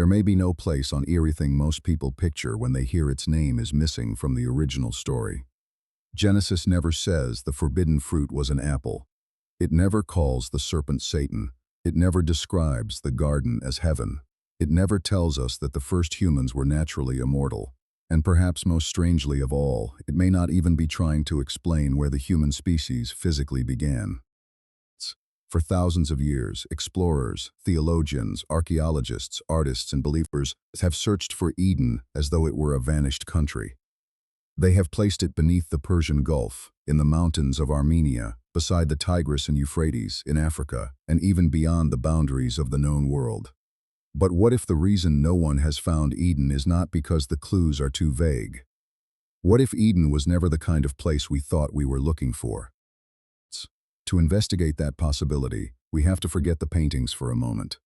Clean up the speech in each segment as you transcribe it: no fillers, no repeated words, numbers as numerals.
There may be no place on everything most people picture when they hear its name is missing from the original story. Genesis never says the forbidden fruit was an apple. It never calls the serpent Satan. It never describes the garden as heaven. It never tells us that the first humans were naturally immortal. And perhaps most strangely of all, it may not even be trying to explain where the human species physically began. For thousands of years, explorers, theologians, archaeologists, artists, and believers have searched for Eden as though it were a vanished country. They have placed it beneath the Persian Gulf, in the mountains of Armenia, beside the Tigris and Euphrates, in Africa, and even beyond the boundaries of the known world. But what if the reason no one has found Eden is not because the clues are too vague? What if Eden was never the kind of place we thought we were looking for? To investigate that possibility, we have to forget the paintings for a moment.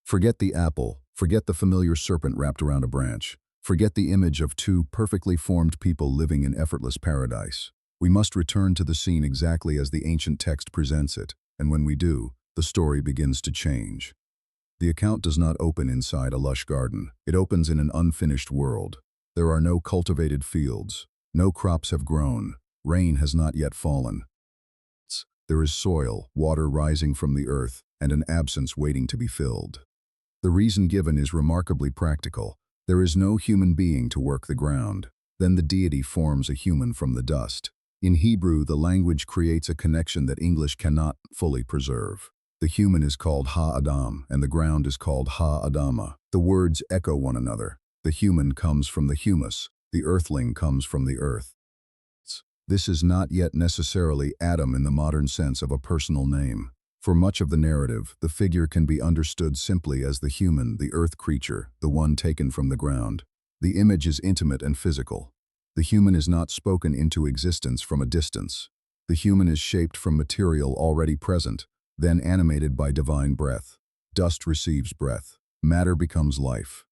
Forget the apple, forget the familiar serpent wrapped around a branch, forget the image of two perfectly formed people living in effortless paradise. We must return to the scene exactly as the ancient text presents it, and when we do, the story begins to change. The account does not open inside a lush garden. It opens in an unfinished world. There are no cultivated fields. No crops have grown. Rain has not yet fallen. There is soil, water rising from the earth, and an absence waiting to be filled. The reason given is remarkably practical. There is no human being to work the ground. Then the deity forms a human from the dust. In Hebrew, the language creates a connection that English cannot fully preserve. The human is called Ha-Adam, and the ground is called Ha-Adama. The words echo one another. The human comes from the humus. The earthling comes from the earth. This is not yet necessarily Adam in the modern sense of a personal name. For much of the narrative, the figure can be understood simply as the human, the earth creature, the one taken from the ground. The image is intimate and physical. The human is not spoken into existence from a distance. The human is shaped from material already present, then animated by divine breath. Dust receives breath. Matter becomes life.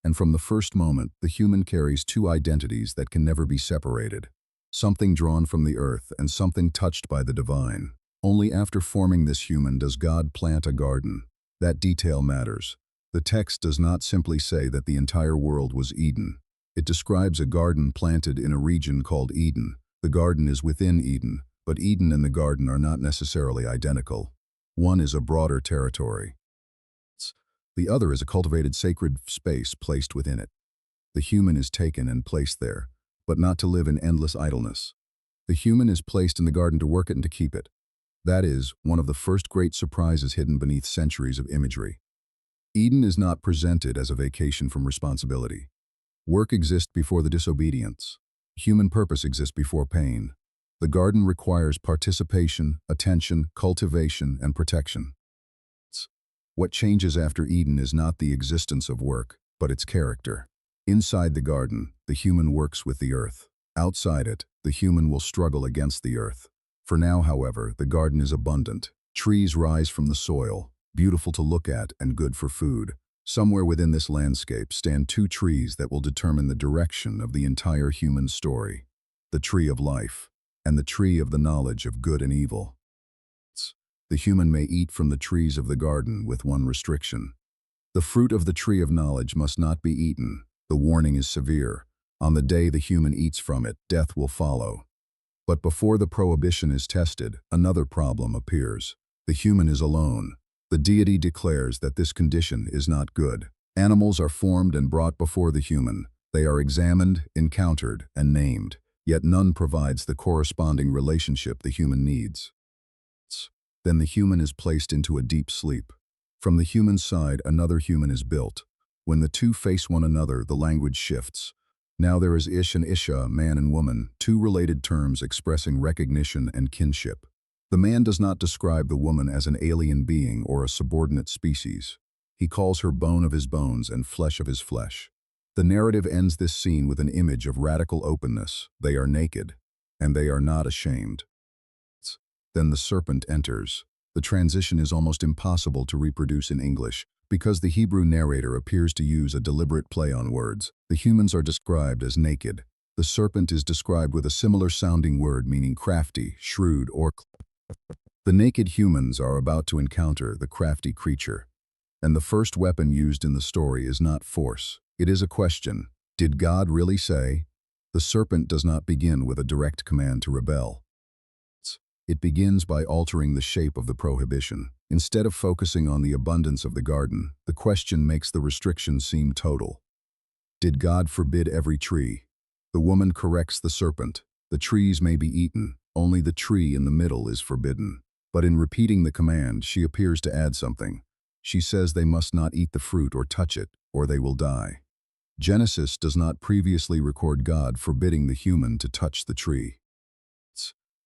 And from the first moment, the human carries two identities that can never be separated. Something drawn from the earth and something touched by the divine. Only after forming this human does God plant a garden. That detail matters. The text does not simply say that the entire world was Eden. It describes a garden planted in a region called Eden. The garden is within Eden, but Eden and the garden are not necessarily identical. One is a broader territory. The other is a cultivated sacred space placed within it. The human is taken and placed there, but not to live in endless idleness. The human is placed in the garden to work it and to keep it. That is one of the first great surprises hidden beneath centuries of imagery. Eden is not presented as a vacation from responsibility. Work exists before the disobedience. Human purpose exists before pain. The garden requires participation, attention, cultivation, and protection. What changes after Eden is not the existence of work, but its character. Inside the garden, the human works with the earth. Outside it, the human will struggle against the earth. For now, however, the garden is abundant. Trees rise from the soil, beautiful to look at and good for food. Somewhere within this landscape stand two trees that will determine the direction of the entire human story. The tree of life, and the tree of the knowledge of good and evil. The human may eat from the trees of the garden with one restriction. The fruit of the tree of knowledge must not be eaten. The warning is severe. On the day the human eats from it, death will follow. But before the prohibition is tested, another problem appears. The human is alone. The deity declares that this condition is not good. Animals are formed and brought before the human. They are examined, encountered, and named. Yet none provides the corresponding relationship the human needs. Then the human is placed into a deep sleep. From the human side, another human is built. When the two face one another, the language shifts. Now there is Ish and Isha, man and woman, two related terms expressing recognition and kinship. The man does not describe the woman as an alien being or a subordinate species. He calls her bone of his bones and flesh of his flesh. The narrative ends this scene with an image of radical openness. They are naked, and they are not ashamed. Then the serpent enters. The transition is almost impossible to reproduce in English, because the Hebrew narrator appears to use a deliberate play on words. The humans are described as naked. The serpent is described with a similar sounding word meaning crafty, shrewd, or The naked humans are about to encounter the crafty creature. And the first weapon used in the story is not force. It is a question. Did God really say? The serpent does not begin with a direct command to rebel. It begins by altering the shape of the prohibition. Instead of focusing on the abundance of the garden, the question makes the restriction seem total. Did God forbid every tree? The woman corrects the serpent. The trees may be eaten, only the tree in the middle is forbidden. But in repeating the command, she appears to add something. She says they must not eat the fruit or touch it, or they will die. Genesis does not previously record God forbidding the human to touch the tree.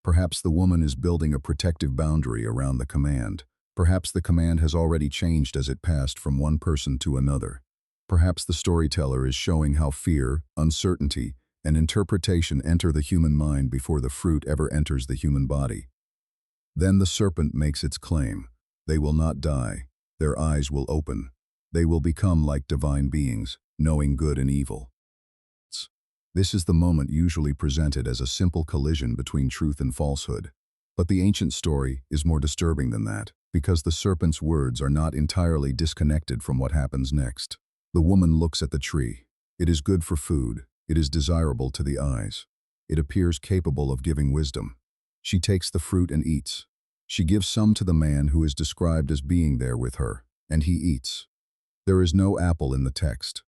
Perhaps the woman is building a protective boundary around the command. Perhaps the command has already changed as it passed from one person to another. Perhaps the storyteller is showing how fear, uncertainty, and interpretation enter the human mind before the fruit ever enters the human body. Then the serpent makes its claim. They will not die. Their eyes will open. They will become like divine beings, knowing good and evil. This is the moment usually presented as a simple collision between truth and falsehood. But the ancient story is more disturbing than that, because the serpent's words are not entirely disconnected from what happens next. The woman looks at the tree. It is good for food. It is desirable to the eyes. It appears capable of giving wisdom. She takes the fruit and eats. She gives some to the man who is described as being there with her, and he eats. There is no apple in the text.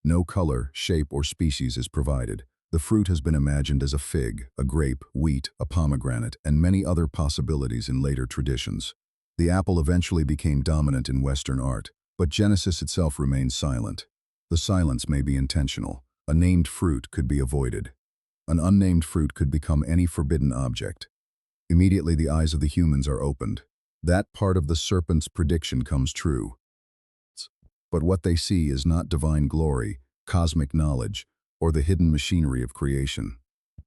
No color, shape, or species is provided. The fruit has been imagined as a fig, a grape, wheat, a pomegranate, and many other possibilities in later traditions. The apple eventually became dominant in Western art, but Genesis itself remains silent. The silence may be intentional. A named fruit could be avoided. An unnamed fruit could become any forbidden object. Immediately the eyes of the humans are opened. That part of the serpent's prediction comes true. But what they see is not divine glory, cosmic knowledge, or the hidden machinery of creation.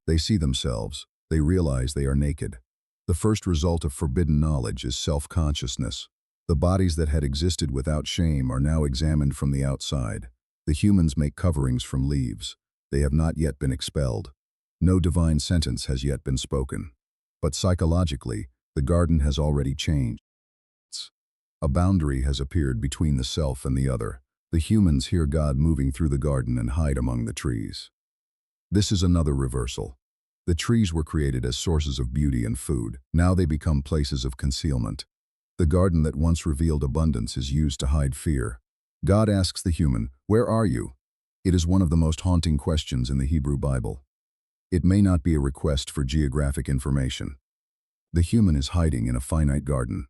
They see themselves. They realize they are naked. The first result of forbidden knowledge is self-consciousness. The bodies that had existed without shame are now examined from the outside. The humans make coverings from leaves. They have not yet been expelled. No divine sentence has yet been spoken. But psychologically, the garden has already changed. A boundary has appeared between the self and the other. The humans hear God moving through the garden and hide among the trees. This is another reversal. The trees were created as sources of beauty and food. Now they become places of concealment. The garden that once revealed abundance is used to hide fear. God asks the human, "Where are you?" It is one of the most haunting questions in the Hebrew Bible. It may not be a request for geographic information. The human is hiding in a finite garden.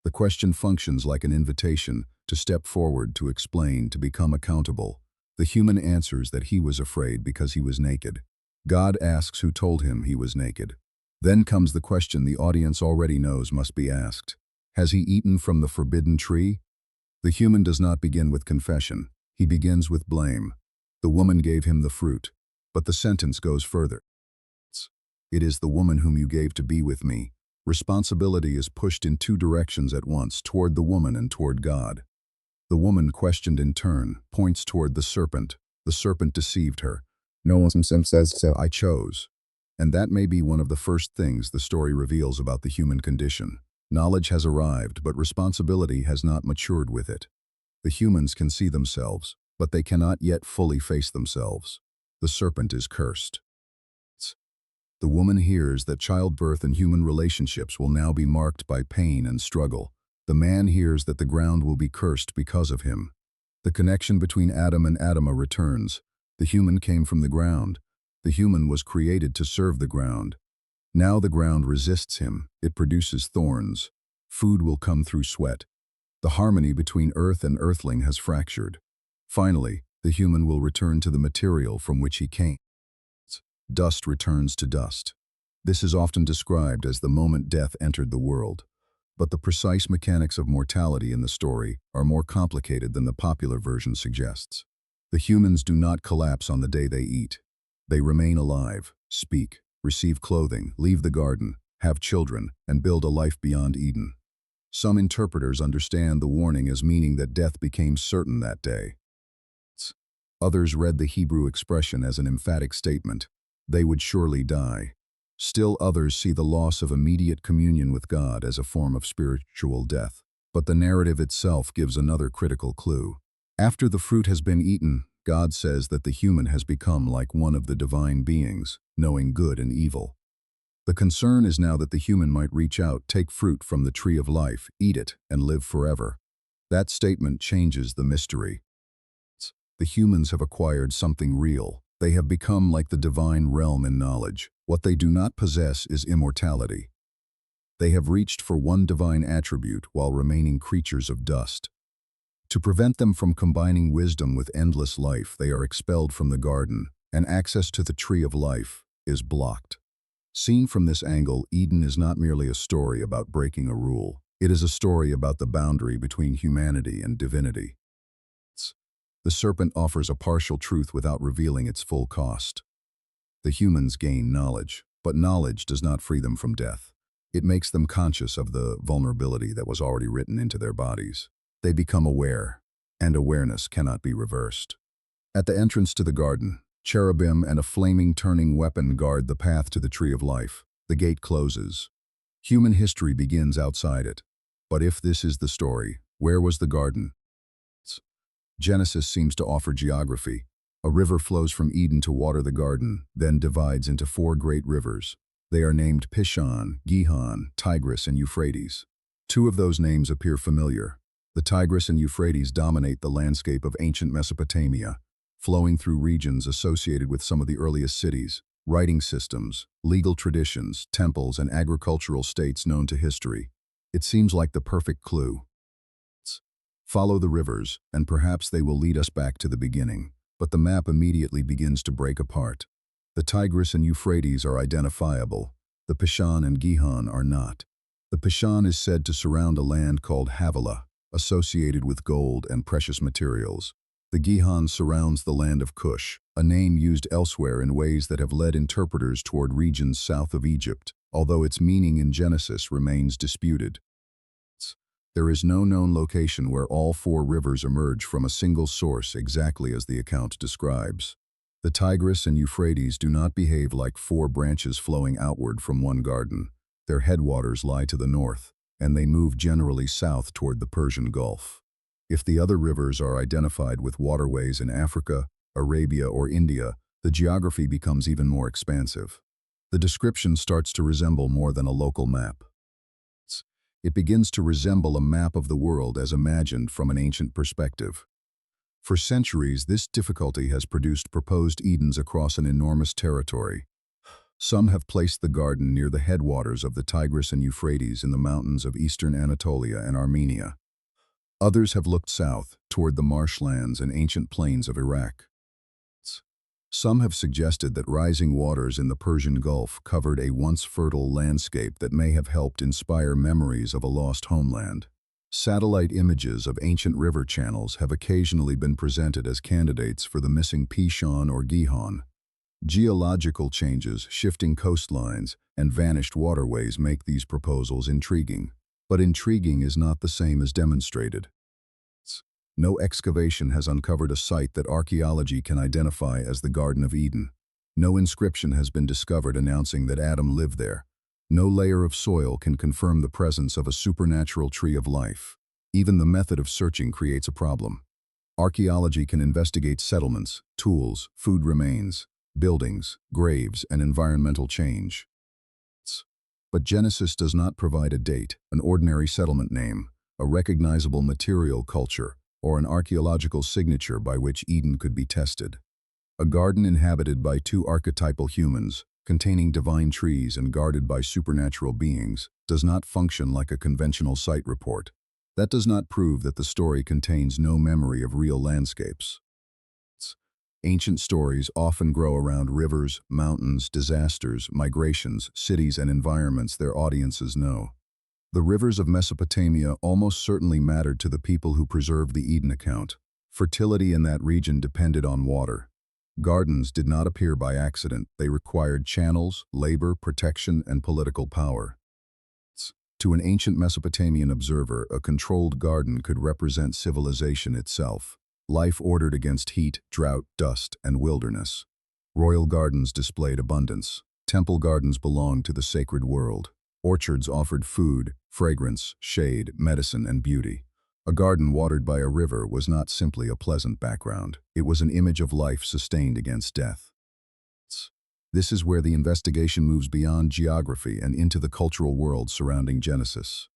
The question functions like an invitation to step forward, to explain, to become accountable. The human answers that he was afraid because he was naked. God asks who told him he was naked. Then comes the question the audience already knows must be asked. Has he eaten from the forbidden tree? The human does not begin with confession. He begins with blame. The woman gave him the fruit. But the sentence goes further. It is the woman whom you gave to be with me. Responsibility is pushed in two directions at once, toward the woman and toward God. The woman, questioned in turn, points toward the serpent. The serpent deceived her. No one says so. I chose. And that may be one of the first things the story reveals about the human condition. Knowledge has arrived, but responsibility has not matured with it. The humans can see themselves, but they cannot yet fully face themselves. The serpent is cursed. The woman hears that childbirth and human relationships will now be marked by pain and struggle. The man hears that the ground will be cursed because of him. The connection between Adam and Adamah returns. The human came from the ground. The human was created to serve the ground. Now the ground resists him. It produces thorns. Food will come through sweat. The harmony between earth and earthling has fractured. Finally, the human will return to the material from which he came. Dust returns to dust. This is often described as the moment death entered the world. But the precise mechanics of mortality in the story are more complicated than the popular version suggests. The humans do not collapse on the day they eat. They remain alive, speak, receive clothing, leave the garden, have children, and build a life beyond Eden. Some interpreters understand the warning as meaning that death became certain that day. Others read the Hebrew expression as an emphatic statement. They would surely die. Still others see the loss of immediate communion with God as a form of spiritual death. But the narrative itself gives another critical clue. After the fruit has been eaten, God says that the human has become like one of the divine beings, knowing good and evil. The concern is now that the human might reach out, take fruit from the tree of life, eat it, and live forever. That statement changes the mystery. The humans have acquired something real. They have become like the divine realm in knowledge. What they do not possess is immortality. They have reached for one divine attribute while remaining creatures of dust. To prevent them from combining wisdom with endless life, they are expelled from the garden, and access to the tree of life is blocked. Seen from this angle, Eden is not merely a story about breaking a rule. It is a story about the boundary between humanity and divinity. The serpent offers a partial truth without revealing its full cost. The humans gain knowledge, but knowledge does not free them from death. It makes them conscious of the vulnerability that was already written into their bodies. They become aware, and awareness cannot be reversed. At the entrance to the garden, cherubim and a flaming turning weapon guard the path to the tree of life. The gate closes. Human history begins outside it. But if this is the story, where was the garden? Genesis seems to offer geography. A river flows from Eden to water the garden, then divides into 4 great rivers. They are named Pishon, Gihon, Tigris, and Euphrates. 2 of those names appear familiar. The Tigris and Euphrates dominate the landscape of ancient Mesopotamia, flowing through regions associated with some of the earliest cities, writing systems, legal traditions, temples, and agricultural states known to history. It seems like the perfect clue. Follow the rivers, and perhaps they will lead us back to the beginning. But the map immediately begins to break apart. The Tigris and Euphrates are identifiable. The Pishon and Gihon are not. The Pishon is said to surround a land called Havilah, associated with gold and precious materials. The Gihon surrounds the land of Cush, a name used elsewhere in ways that have led interpreters toward regions south of Egypt, although its meaning in Genesis remains disputed. There is no known location where all 4 rivers emerge from a single source exactly as the account describes. The Tigris and Euphrates do not behave like 4 branches flowing outward from one garden. Their headwaters lie to the north, and they move generally south toward the Persian Gulf. If the other rivers are identified with waterways in Africa, Arabia, or India, the geography becomes even more expansive. The description starts to resemble more than a local map. It begins to resemble a map of the world as imagined from an ancient perspective. For centuries, this difficulty has produced proposed Edens across an enormous territory. Some have placed the garden near the headwaters of the Tigris and Euphrates in the mountains of eastern Anatolia and Armenia. Others have looked south, toward the marshlands and ancient plains of Iraq. Some have suggested that rising waters in the Persian Gulf covered a once fertile landscape that may have helped inspire memories of a lost homeland. Satellite images of ancient river channels have occasionally been presented as candidates for the missing Pishon or Gihon. Geological changes, shifting coastlines, and vanished waterways make these proposals intriguing. But intriguing is not the same as demonstrated. No excavation has uncovered a site that archaeology can identify as the Garden of Eden. No inscription has been discovered announcing that Adam lived there. No layer of soil can confirm the presence of a supernatural tree of life. Even the method of searching creates a problem. Archaeology can investigate settlements, tools, food remains, buildings, graves, and environmental change. But Genesis does not provide a date, an ordinary settlement name, a recognizable material culture, or an archaeological signature by which Eden could be tested. A garden inhabited by 2 archetypal humans, containing divine trees and guarded by supernatural beings, does not function like a conventional site report. That does not prove that the story contains no memory of real landscapes. Ancient stories often grow around rivers, mountains, disasters, migrations, cities, and environments their audiences know. The rivers of Mesopotamia almost certainly mattered to the people who preserved the Eden account. Fertility in that region depended on water. Gardens did not appear by accident. They required channels, labor, protection, and political power. To an ancient Mesopotamian observer, a controlled garden could represent civilization itself. Life ordered against heat, drought, dust, and wilderness. Royal gardens displayed abundance. Temple gardens belonged to the sacred world. Orchards offered food, fragrance, shade, medicine, and beauty. A garden watered by a river was not simply a pleasant background. It was an image of life sustained against death. This is where the investigation moves beyond geography and into the cultural world surrounding Genesis.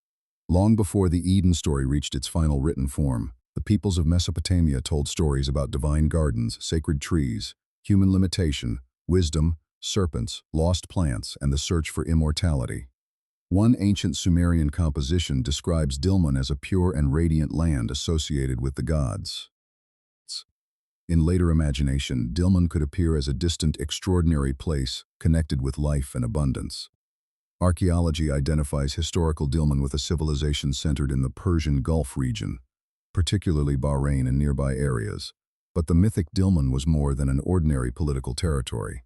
Long before the Eden story reached its final written form, the peoples of Mesopotamia told stories about divine gardens, sacred trees, human limitation, wisdom, serpents, lost plants, and the search for immortality. One ancient Sumerian composition describes Dilmun as a pure and radiant land associated with the gods. In later imagination, Dilmun could appear as a distant, extraordinary place connected with life and abundance. Archaeology identifies historical Dilmun with a civilization centered in the Persian Gulf region, particularly Bahrain and nearby areas. But the mythic Dilmun was more than an ordinary political territory.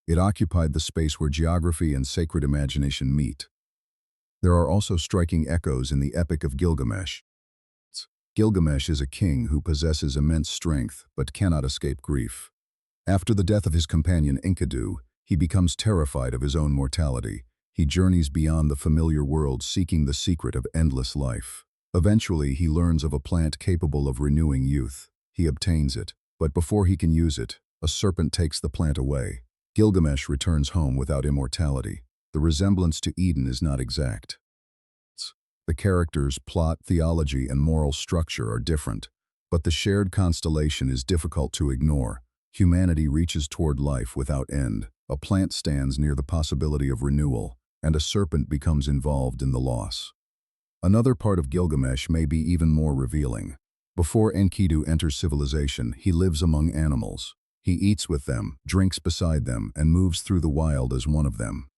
It occupied the space where geography and sacred imagination meet. There are also striking echoes in the Epic of Gilgamesh. Gilgamesh is a king who possesses immense strength but cannot escape grief. After the death of his companion Enkidu, he becomes terrified of his own mortality. He journeys beyond the familiar world seeking the secret of endless life. Eventually, he learns of a plant capable of renewing youth. He obtains it, but before he can use it, a serpent takes the plant away. Gilgamesh returns home without immortality. The resemblance to Eden is not exact. The characters, plot, theology, and moral structure are different, but the shared constellation is difficult to ignore. Humanity reaches toward life without end. A plant stands near the possibility of renewal, and a serpent becomes involved in the loss. Another part of Gilgamesh may be even more revealing. Before Enkidu enters civilization, he lives among animals. He eats with them, drinks beside them, and moves through the wild as one of them.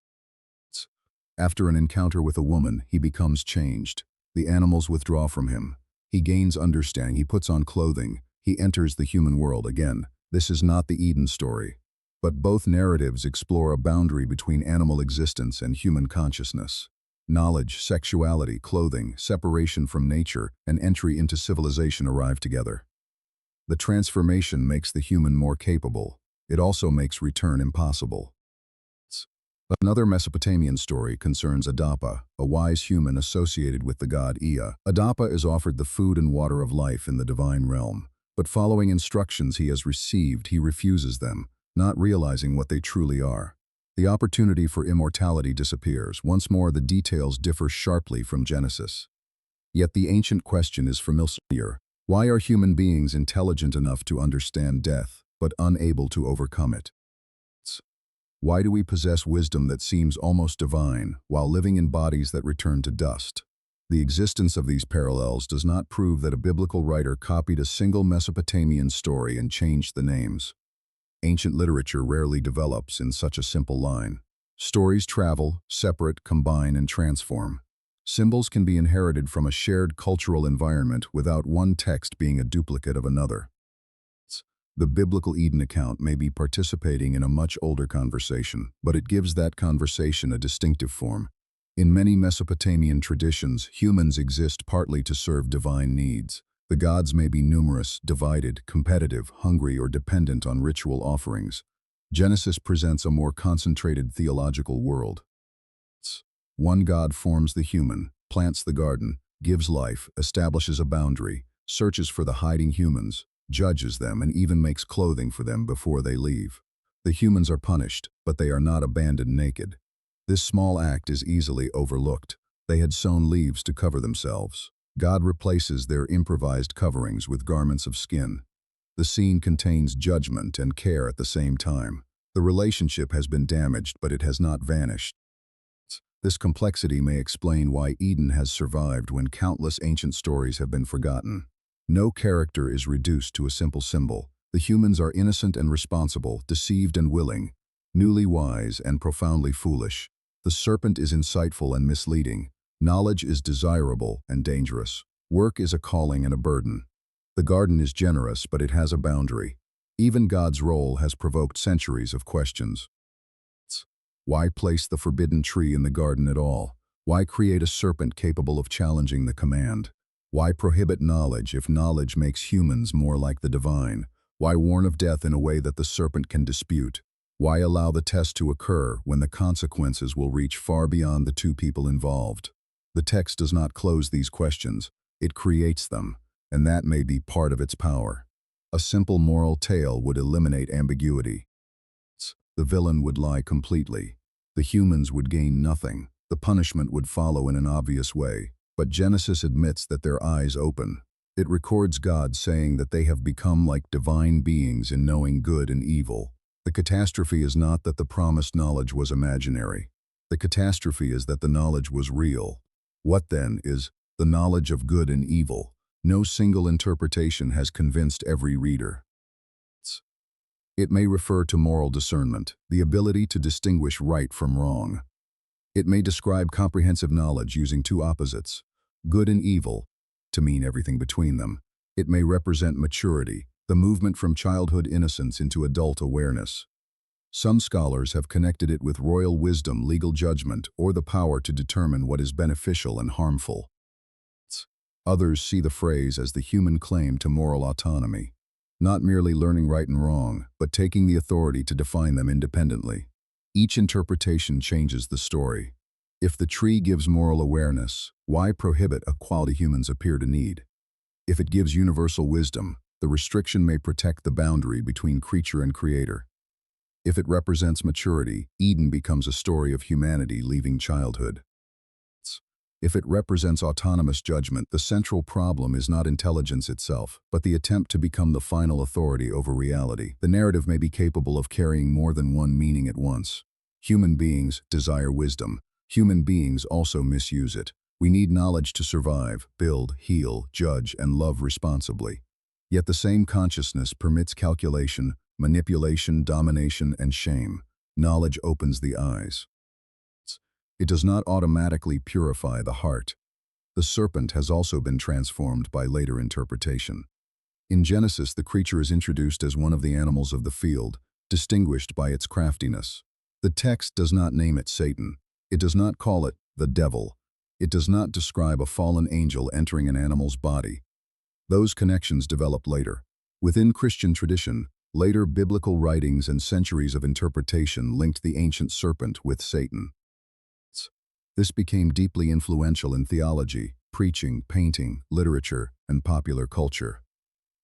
After an encounter with a woman, he becomes changed. The animals withdraw from him. He gains understanding, he puts on clothing, he enters the human world again. This is not the Eden story. But both narratives explore a boundary between animal existence and human consciousness. Knowledge, sexuality, clothing, separation from nature, and entry into civilization arrive together. The transformation makes the human more capable. It also makes return impossible. Another Mesopotamian story concerns Adapa, a wise human associated with the god Ea. Adapa is offered the food and water of life in the divine realm, but following instructions he has received, he refuses them, not realizing what they truly are. The opportunity for immortality disappears. Once more, the details differ sharply from Genesis. Yet the ancient question is familiar. Why are human beings intelligent enough to understand death, but unable to overcome it? Why do we possess wisdom that seems almost divine, while living in bodies that return to dust? The existence of these parallels does not prove that a biblical writer copied a single Mesopotamian story and changed the names. Ancient literature rarely develops in such a simple line. Stories travel, separate, combine, and transform. Symbols can be inherited from a shared cultural environment without one text being a duplicate of another. The biblical Eden account may be participating in a much older conversation, but it gives that conversation a distinctive form. In many Mesopotamian traditions, humans exist partly to serve divine needs. The gods may be numerous, divided, competitive, hungry, or dependent on ritual offerings. Genesis presents a more concentrated theological world. One God forms the human, plants the garden, gives life, establishes a boundary, searches for the hiding humans, judges them, and even makes clothing for them before they leave. The humans are punished, but they are not abandoned naked. This small act is easily overlooked. They had sewn leaves to cover themselves. God replaces their improvised coverings with garments of skin. The scene contains judgment and care at the same time. The relationship has been damaged, but it has not vanished. This complexity may explain why Eden has survived when countless ancient stories have been forgotten. No character is reduced to a simple symbol. The humans are innocent and responsible, deceived and willing, newly wise and profoundly foolish. The serpent is insightful and misleading. Knowledge is desirable and dangerous. Work is a calling and a burden. The garden is generous, but it has a boundary. Even God's role has provoked centuries of questions. Why place the forbidden tree in the garden at all? Why create a serpent capable of challenging the command? Why prohibit knowledge if knowledge makes humans more like the divine? Why warn of death in a way that the serpent can dispute? Why allow the test to occur when the consequences will reach far beyond the two people involved? The text does not close these questions, it creates them, and that may be part of its power. A simple moral tale would eliminate ambiguity. The villain would lie completely. The humans would gain nothing. The punishment would follow in an obvious way. But Genesis admits that their eyes open. It records God saying that they have become like divine beings in knowing good and evil. The catastrophe is not that the promised knowledge was imaginary. The catastrophe is that the knowledge was real. What then is the knowledge of good and evil? No single interpretation has convinced every reader. It may refer to moral discernment, the ability to distinguish right from wrong. It may describe comprehensive knowledge using two opposites, good and evil, to mean everything between them. It may represent maturity, the movement from childhood innocence into adult awareness. Some scholars have connected it with royal wisdom, legal judgment, or the power to determine what is beneficial and harmful. Others see the phrase as the human claim to moral autonomy, not merely learning right and wrong, but taking the authority to define them independently. Each interpretation changes the story. If the tree gives moral awareness, why prohibit a quality humans appear to need? If it gives universal wisdom, the restriction may protect the boundary between creature and creator. If it represents maturity, Eden becomes a story of humanity leaving childhood. If it represents autonomous judgment, the central problem is not intelligence itself, but the attempt to become the final authority over reality. The narrative may be capable of carrying more than one meaning at once. Human beings desire wisdom. Human beings also misuse it. We need knowledge to survive, build, heal, judge, and love responsibly. Yet the same consciousness permits calculation, manipulation, domination, and shame. Knowledge opens the eyes. It does not automatically purify the heart. The serpent has also been transformed by later interpretation. In Genesis, the creature is introduced as one of the animals of the field, distinguished by its craftiness. The text does not name it Satan. It does not call it the devil. It does not describe a fallen angel entering an animal's body. Those connections develop later. Within Christian tradition, later biblical writings and centuries of interpretation linked the ancient serpent with Satan. This became deeply influential in theology, preaching, painting, literature, and popular culture.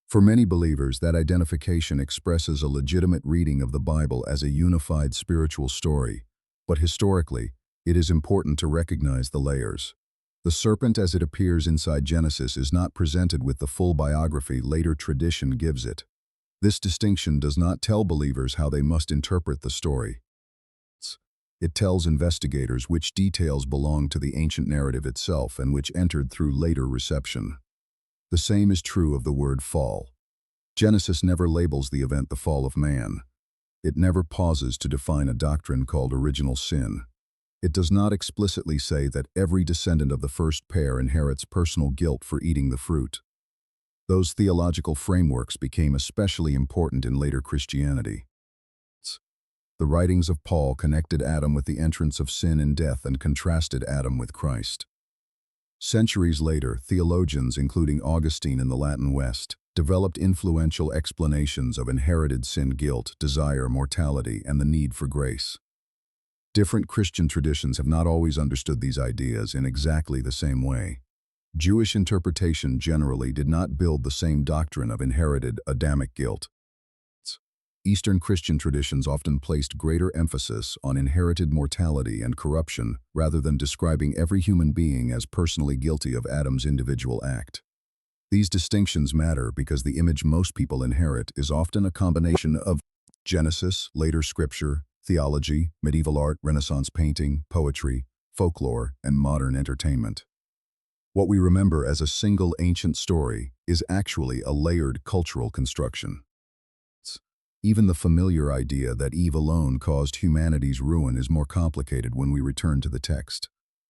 For many believers, that identification expresses a legitimate reading of the Bible as a unified spiritual story, but historically, it is important to recognize the layers. The serpent as it appears inside Genesis is not presented with the full biography later tradition gives it. This distinction does not tell believers how they must interpret the story. It tells investigators which details belong to the ancient narrative itself and which entered through later reception. The same is true of the word fall. Genesis never labels the event the fall of man. It never pauses to define a doctrine called original sin. It does not explicitly say that every descendant of the first pair inherits personal guilt for eating the fruit. Those theological frameworks became especially important in later Christianity. The writings of Paul connected Adam with the entrance of sin and death and contrasted Adam with Christ. Centuries later, theologians, including Augustine in the Latin West, developed influential explanations of inherited sin, guilt, desire, mortality, and the need for grace. Different Christian traditions have not always understood these ideas in exactly the same way. Jewish interpretation generally did not build the same doctrine of inherited Adamic guilt. Eastern Christian traditions often placed greater emphasis on inherited mortality and corruption rather than describing every human being as personally guilty of Adam's individual act. These distinctions matter because the image most people inherit is often a combination of Genesis, later scripture, theology, medieval art, Renaissance painting, poetry, folklore, and modern entertainment. What we remember as a single ancient story is actually a layered cultural construction. Even the familiar idea that Eve alone caused humanity's ruin is more complicated when we return to the text.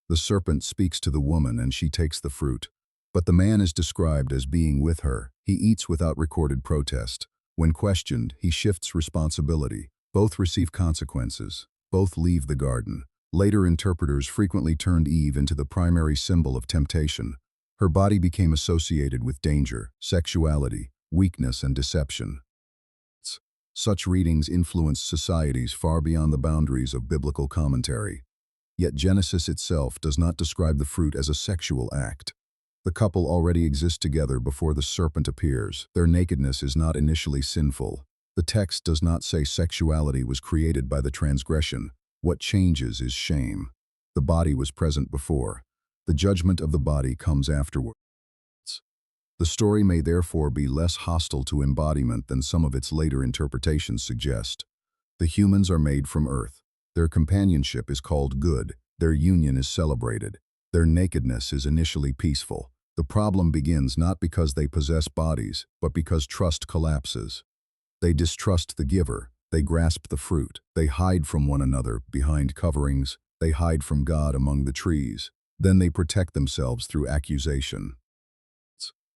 The serpent speaks to the woman and she takes the fruit. But the man is described as being with her. He eats without recorded protest. When questioned, he shifts responsibility. Both receive consequences. Both leave the garden. Later interpreters frequently turned Eve into the primary symbol of temptation. Her body became associated with danger, sexuality, weakness, and deception. Such readings influenced societies far beyond the boundaries of biblical commentary. Yet Genesis itself does not describe the fruit as a sexual act. The couple already exist together before the serpent appears. Their nakedness is not initially sinful. The text does not say sexuality was created by the transgression. What changes is shame. The body was present before. The judgment of the body comes afterwards. The story may therefore be less hostile to embodiment than some of its later interpretations suggest. The humans are made from earth. Their companionship is called good. Their union is celebrated. Their nakedness is initially peaceful. The problem begins not because they possess bodies, but because trust collapses. They distrust the giver. They grasp the fruit. They hide from one another behind coverings. They hide from God among the trees. Then they protect themselves through accusation.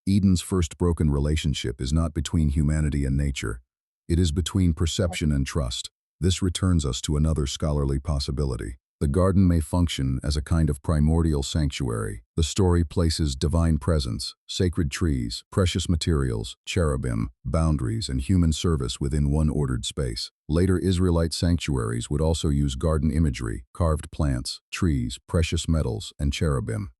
Eden's first broken relationship is not between humanity and nature. It is between perception and trust. This returns us to another scholarly possibility. The garden may function as a kind of primordial sanctuary. The story places divine presence, sacred trees, precious materials, cherubim, boundaries, and human service within one ordered space. Later Israelite sanctuaries would also use garden imagery, carved plants, trees, precious metals, and cherubim.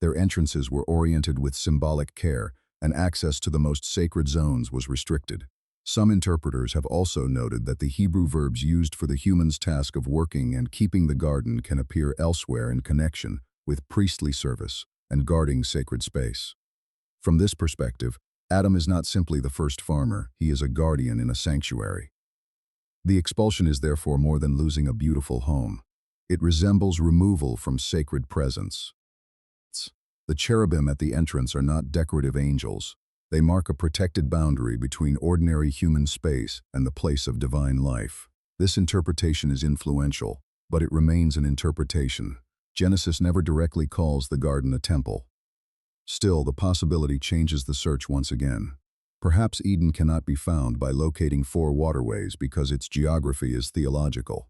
Their entrances were oriented with symbolic care, and access to the most sacred zones was restricted. Some interpreters have also noted that the Hebrew verbs used for the human's task of working and keeping the garden can appear elsewhere in connection with priestly service and guarding sacred space. From this perspective, Adam is not simply the first farmer, he is a guardian in a sanctuary. The expulsion is therefore more than losing a beautiful home. It resembles removal from sacred presence. The cherubim at the entrance are not decorative angels. They mark a protected boundary between ordinary human space and the place of divine life. This interpretation is influential, but it remains an interpretation. Genesis never directly calls the garden a temple. Still, the possibility changes the search once again. Perhaps Eden cannot be found by locating 4 waterways because its geography is theological.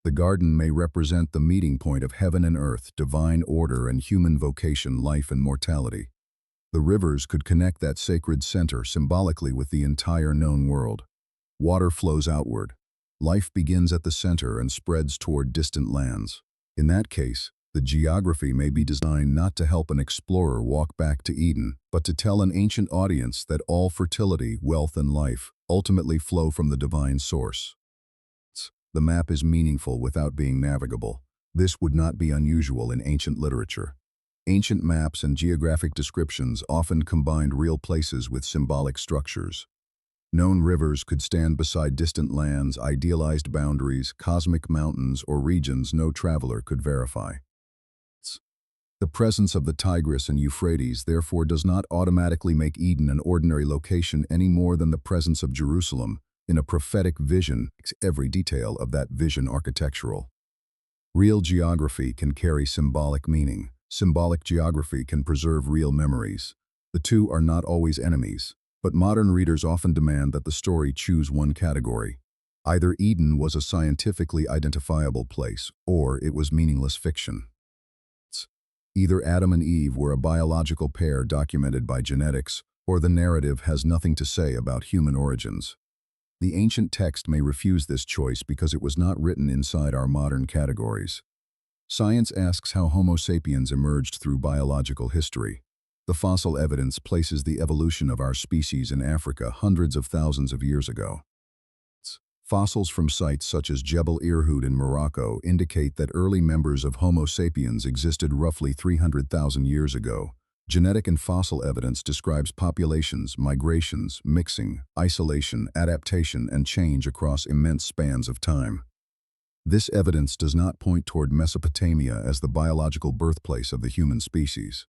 The garden may represent the meeting point of heaven and earth, divine order and human vocation, life and mortality. The rivers could connect that sacred center symbolically with the entire known world. Water flows outward. Life begins at the center and spreads toward distant lands. In that case, the geography may be designed not to help an explorer walk back to Eden, but to tell an ancient audience that all fertility, wealth, and life ultimately flow from the divine source. The map is meaningful without being navigable. This would not be unusual in ancient literature. Ancient maps and geographic descriptions often combined real places with symbolic structures. Known rivers could stand beside distant lands, idealized boundaries, cosmic mountains, or regions no traveler could verify. The presence of the Tigris and Euphrates therefore does not automatically make Eden an ordinary location any more than the presence of Jerusalem, in a prophetic vision, makes every detail of that vision architectural. Real geography can carry symbolic meaning. Symbolic geography can preserve real memories. The two are not always enemies, but modern readers often demand that the story choose one category. Either Eden was a scientifically identifiable place, or it was meaningless fiction. Either Adam and Eve were a biological pair documented by genetics, or the narrative has nothing to say about human origins. The ancient text may refuse this choice because it was not written inside our modern categories. Science asks how Homo sapiens emerged through biological history. The fossil evidence places the evolution of our species in Africa hundreds of thousands of years ago. Fossils from sites such as Jebel Irhoud in Morocco indicate that early members of Homo sapiens existed roughly 300,000 years ago. Genetic and fossil evidence describes populations, migrations, mixing, isolation, adaptation, and change across immense spans of time. This evidence does not point toward Mesopotamia as the biological birthplace of the human species.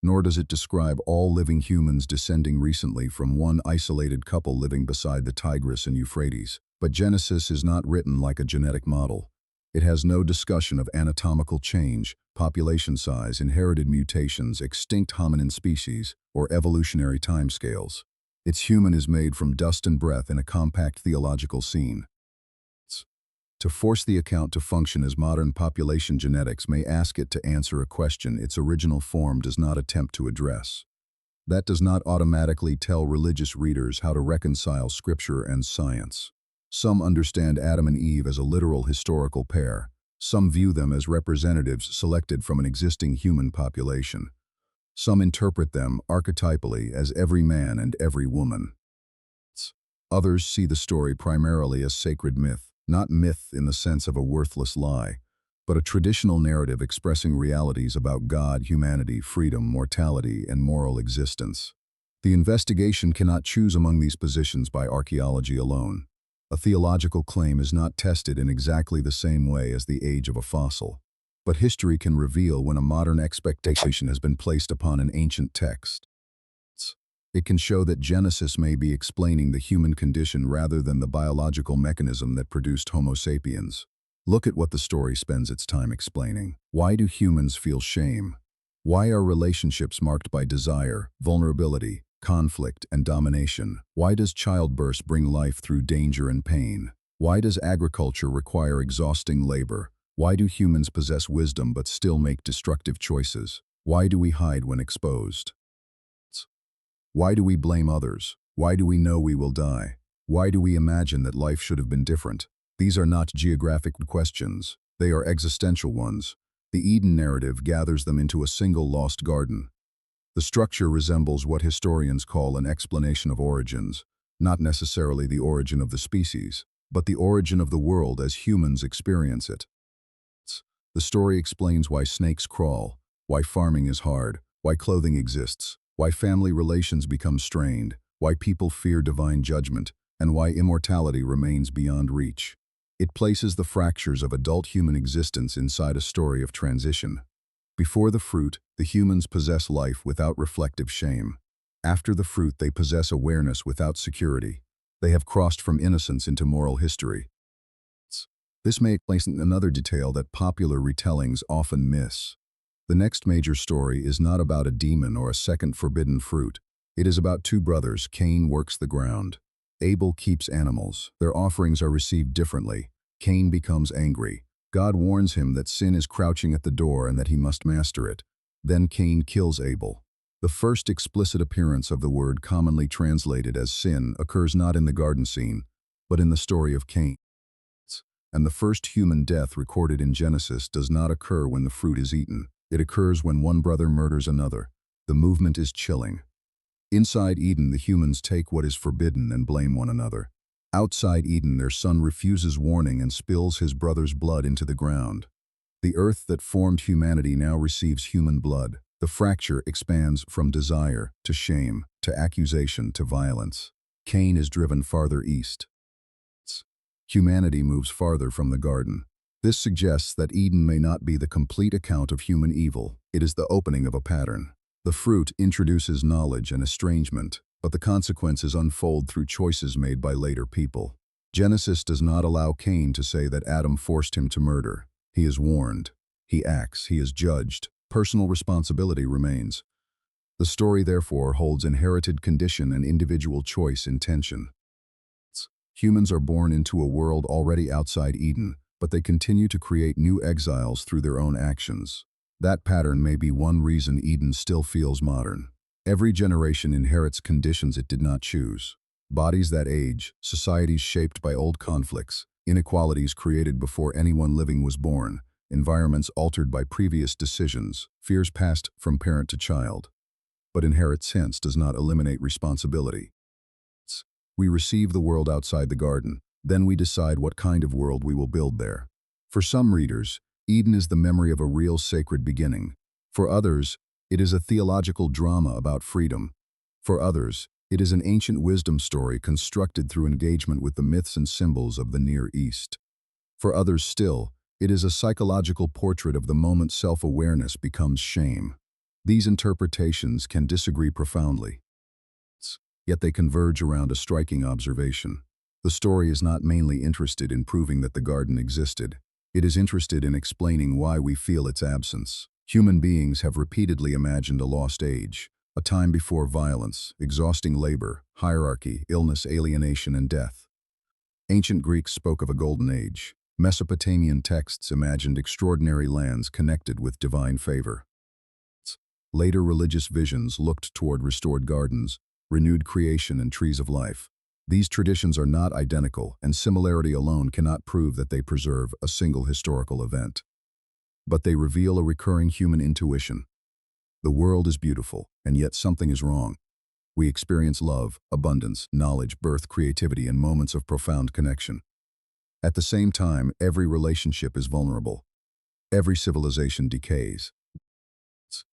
Nor does it describe all living humans descending recently from one isolated couple living beside the Tigris and Euphrates. But Genesis is not written like a genetic model. It has no discussion of anatomical change, population size, inherited mutations, extinct hominin species, or evolutionary timescales. Its human is made from dust and breath in a compact theological scene. To force the account to function as modern population genetics may ask it to answer a question its original form does not attempt to address. That does not automatically tell religious readers how to reconcile scripture and science. Some understand Adam and Eve as a literal historical pair. Some view them as representatives selected from an existing human population. Some interpret them archetypally as every man and every woman. Others see the story primarily as sacred myth, not myth in the sense of a worthless lie, but a traditional narrative expressing realities about God, humanity, freedom, mortality, and moral existence. The investigation cannot choose among these positions by archaeology alone. A theological claim is not tested in exactly the same way as the age of a fossil. But history can reveal when a modern expectation has been placed upon an ancient text. It can show that Genesis may be explaining the human condition rather than the biological mechanism that produced Homo sapiens. Look at what the story spends its time explaining. Why do humans feel shame? Why are relationships marked by desire, vulnerability, conflict, and domination? Why does childbirth bring life through danger and pain? Why does agriculture require exhausting labor? Why do humans possess wisdom but still make destructive choices? Why do we hide when exposed? Why do we blame others? Why do we know we will die? Why do we imagine that life should have been different? These are not geographic questions. They are existential ones. The Eden narrative gathers them into a single lost garden. The structure resembles what historians call an explanation of origins, not necessarily the origin of the species, but the origin of the world as humans experience it. The story explains why snakes crawl, why farming is hard, why clothing exists, why family relations become strained, why people fear divine judgment, and why immortality remains beyond reach. It places the fractures of adult human existence inside a story of transition. Before the fruit, the humans possess life without reflective shame. After the fruit, they possess awareness without security. They have crossed from innocence into moral history. This may explain another detail that popular retellings often miss. The next major story is not about a demon or a second forbidden fruit. It is about two brothers. Cain works the ground. Abel keeps animals. Their offerings are received differently. Cain becomes angry. God warns him that sin is crouching at the door and that he must master it. Then Cain kills Abel. The first explicit appearance of the word commonly translated as sin occurs not in the garden scene, but in the story of Cain. And the first human death recorded in Genesis does not occur when the fruit is eaten. It occurs when one brother murders another. The movement is chilling. Inside Eden, the humans take what is forbidden and blame one another. Outside Eden, their son refuses warning and spills his brother's blood into the ground. The earth that formed humanity now receives human blood. The fracture expands from desire to shame, to accusation, to violence. Cain is driven farther east. Humanity moves farther from the garden. This suggests that Eden may not be the complete account of human evil. It is the opening of a pattern. The fruit introduces knowledge and estrangement, but the consequences unfold through choices made by later people. Genesis does not allow Cain to say that Adam forced him to murder. He is warned. He acts. He is judged. Personal responsibility remains. The story, therefore, holds inherited condition and individual choice in tension. Humans are born into a world already outside Eden, but they continue to create new exiles through their own actions. That pattern may be one reason Eden still feels modern. Every generation inherits conditions it did not choose. Bodies that age, societies shaped by old conflicts, inequalities created before anyone living was born, environments altered by previous decisions, fears passed from parent to child. But inherit sense does not eliminate responsibility. We receive the world outside the garden, then we decide what kind of world we will build there. For some readers, Eden is the memory of a real sacred beginning. For others, it is a theological drama about freedom. For others, it is an ancient wisdom story constructed through engagement with the myths and symbols of the Near East. For others still, it is a psychological portrait of the moment self-awareness becomes shame. These interpretations can disagree profoundly, yet they converge around a striking observation. The story is not mainly interested in proving that the garden existed. It is interested in explaining why we feel its absence. Human beings have repeatedly imagined a lost age, a time before violence, exhausting labor, hierarchy, illness, alienation, and death. Ancient Greeks spoke of a golden age. Mesopotamian texts imagined extraordinary lands connected with divine favor. Later religious visions looked toward restored gardens, renewed creation, and trees of life. These traditions are not identical, and similarity alone cannot prove that they preserve a single historical event. But they reveal a recurring human intuition. The world is beautiful, and yet something is wrong. We experience love, abundance, knowledge, birth, creativity, and moments of profound connection. At the same time, every relationship is vulnerable. Every civilization decays.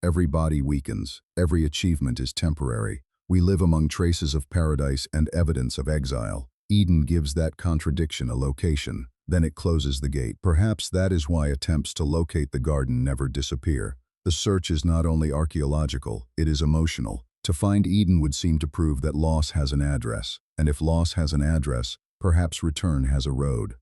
Every body weakens. Every achievement is temporary. We live among traces of paradise and evidence of exile. Eden gives that contradiction a location, then it closes the gate. Perhaps that is why attempts to locate the garden never disappear. The search is not only archaeological, it is emotional. To find Eden would seem to prove that loss has an address, and if loss has an address, perhaps return has a road.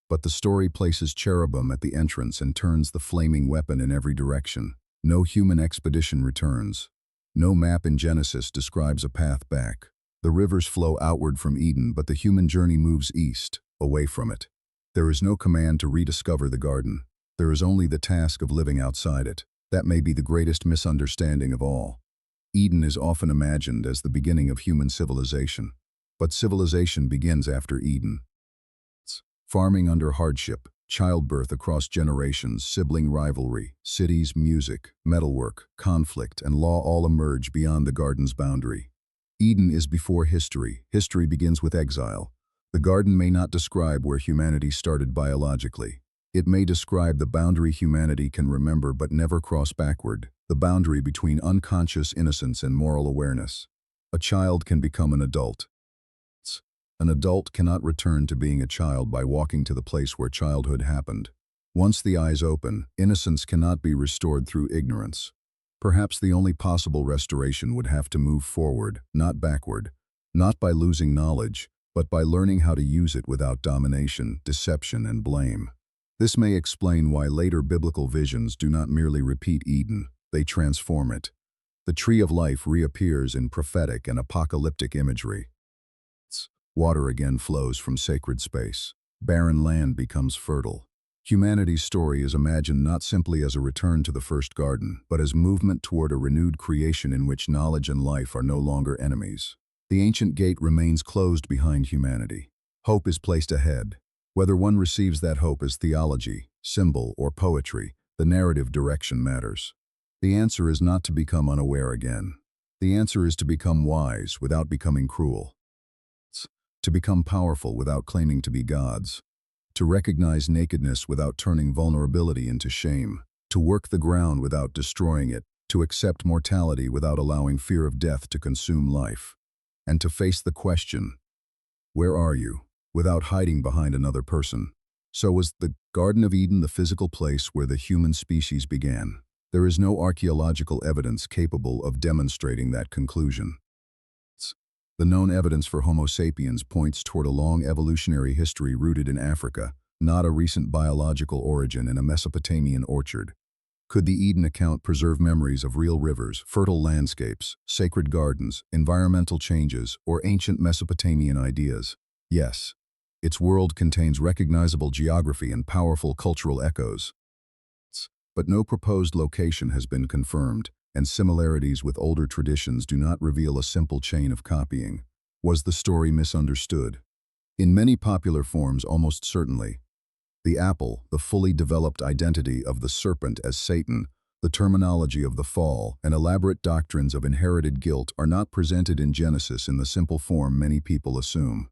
But the story places cherubim at the entrance and turns the flaming weapon in every direction. No human expedition returns. No map in Genesis describes a path back. The rivers flow outward from Eden, but the human journey moves east, away from it. There is no command to rediscover the garden. There is only the task of living outside it. That may be the greatest misunderstanding of all. Eden is often imagined as the beginning of human civilization. But civilization begins after Eden. Farming under hardship, childbirth across generations, sibling rivalry, cities, music, metalwork, conflict, and law all emerge beyond the garden's boundary. Eden is before history. History begins with exile. The garden may not describe where humanity started biologically. It may describe the boundary humanity can remember but never cross backward, the boundary between unconscious innocence and moral awareness. A child can become an adult. An adult cannot return to being a child by walking to the place where childhood happened. Once the eyes open, innocence cannot be restored through ignorance. Perhaps the only possible restoration would have to move forward, not backward, not by losing knowledge, but by learning how to use it without domination, deception, and blame. This may explain why later biblical visions do not merely repeat Eden, they transform it. The tree of life reappears in prophetic and apocalyptic imagery. Water again flows from sacred space. Barren land becomes fertile. Humanity's story is imagined not simply as a return to the first garden, but as movement toward a renewed creation in which knowledge and life are no longer enemies. The ancient gate remains closed behind humanity. Hope is placed ahead. Whether one receives that hope as theology, symbol, or poetry, the narrative direction matters. The answer is not to become unaware again. The answer is to become wise without becoming cruel. To become powerful without claiming to be gods. To recognize nakedness without turning vulnerability into shame. To work the ground without destroying it. To accept mortality without allowing fear of death to consume life. And to face the question, where are you, without hiding behind another person. So was the Garden of Eden the physical place where the human species began? There is no archaeological evidence capable of demonstrating that conclusion. The known evidence for Homo sapiens points toward a long evolutionary history rooted in Africa, not a recent biological origin in a Mesopotamian orchard. Could the Eden account preserve memories of real rivers, fertile landscapes, sacred gardens, environmental changes, or ancient Mesopotamian ideas? Yes. Its world contains recognizable geography and powerful cultural echoes. But no proposed location has been confirmed, and similarities with older traditions do not reveal a simple chain of copying. Was the story misunderstood? In many popular forms, almost certainly. The apple, the fully developed identity of the serpent as Satan, the terminology of the fall, and elaborate doctrines of inherited guilt are not presented in Genesis in the simple form many people assume.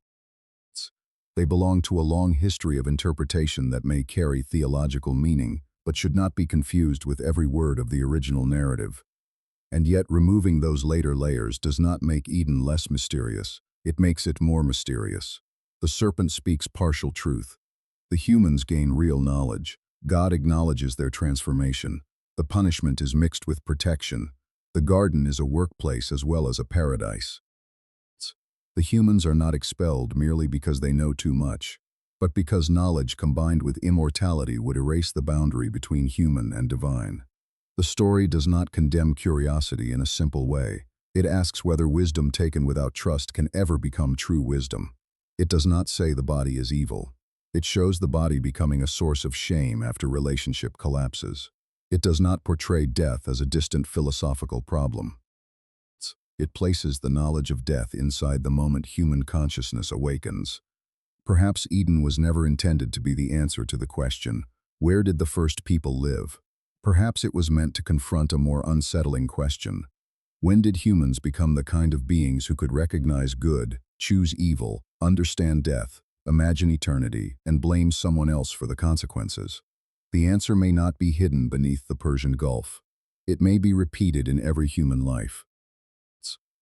They belong to a long history of interpretation that may carry theological meaning, but should not be confused with every word of the original narrative. And yet removing those later layers does not make Eden less mysterious, it makes it more mysterious. The serpent speaks partial truth. The humans gain real knowledge. God acknowledges their transformation. The punishment is mixed with protection. The garden is a workplace as well as a paradise. The humans are not expelled merely because they know too much, but because knowledge combined with immortality would erase the boundary between human and divine. The story does not condemn curiosity in a simple way. It asks whether wisdom taken without trust can ever become true wisdom. It does not say the body is evil. It shows the body becoming a source of shame after relationship collapses. It does not portray death as a distant philosophical problem. It places the knowledge of death inside the moment human consciousness awakens. Perhaps Eden was never intended to be the answer to the question, where did the first people live? Perhaps it was meant to confront a more unsettling question. When did humans become the kind of beings who could recognize good, choose evil, understand death, imagine eternity, and blame someone else for the consequences? The answer may not be hidden beneath the Persian Gulf. It may be repeated in every human life.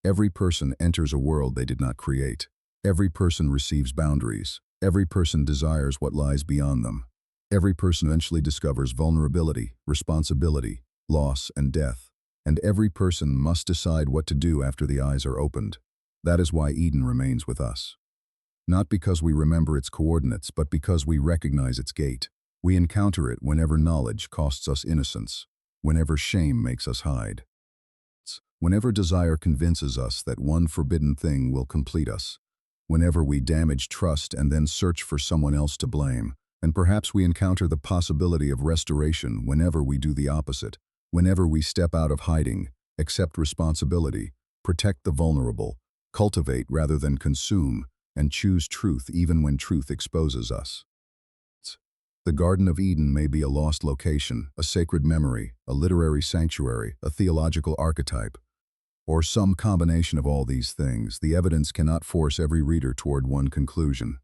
Every person enters a world they did not create. Every person receives boundaries. Every person desires what lies beyond them. Every person eventually discovers vulnerability, responsibility, loss, and death. And every person must decide what to do after the eyes are opened. That is why Eden remains with us. Not because we remember its coordinates, but because we recognize its gate. We encounter it whenever knowledge costs us innocence, whenever shame makes us hide. Whenever desire convinces us that one forbidden thing will complete us, whenever we damage trust and then search for someone else to blame, and perhaps we encounter the possibility of restoration whenever we do the opposite, whenever we step out of hiding, accept responsibility, protect the vulnerable, cultivate rather than consume, and choose truth even when truth exposes us. The Garden of Eden may be a lost location, a sacred memory, a literary sanctuary, a theological archetype, or some combination of all these things. The evidence cannot force every reader toward one conclusion.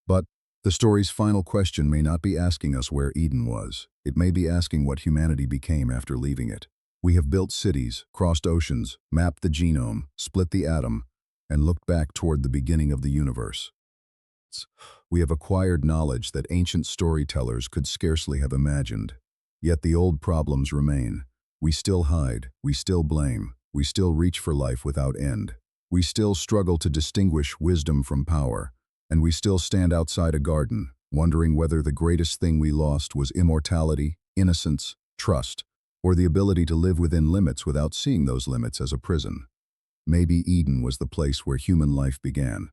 But the story's final question may not be asking us where Eden was. It may be asking what humanity became after leaving it. We have built cities, crossed oceans, mapped the genome, split the atom, and looked back toward the beginning of the universe. We have acquired knowledge that ancient storytellers could scarcely have imagined. Yet the old problems remain. We still hide, we still blame, we still reach for life without end. We still struggle to distinguish wisdom from power, and we still stand outside a garden, wondering whether the greatest thing we lost was immortality, innocence, trust, or the ability to live within limits without seeing those limits as a prison. Maybe Eden was the place where human life began.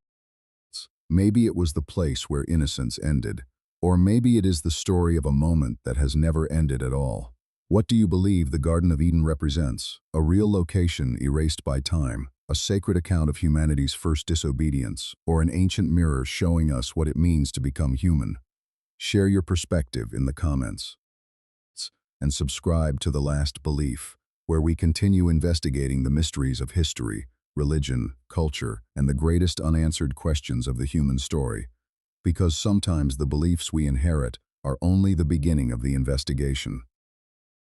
Maybe it was the place where innocence ended, or maybe it is the story of a moment that has never ended at all. What do you believe the Garden of Eden represents? A real location erased by time, a sacred account of humanity's first disobedience, or an ancient mirror showing us what it means to become human? Share your perspective in the comments. And subscribe to The Last Belief, where we continue investigating the mysteries of history, religion, culture, and the greatest unanswered questions of the human story. Because sometimes the beliefs we inherit are only the beginning of the investigation.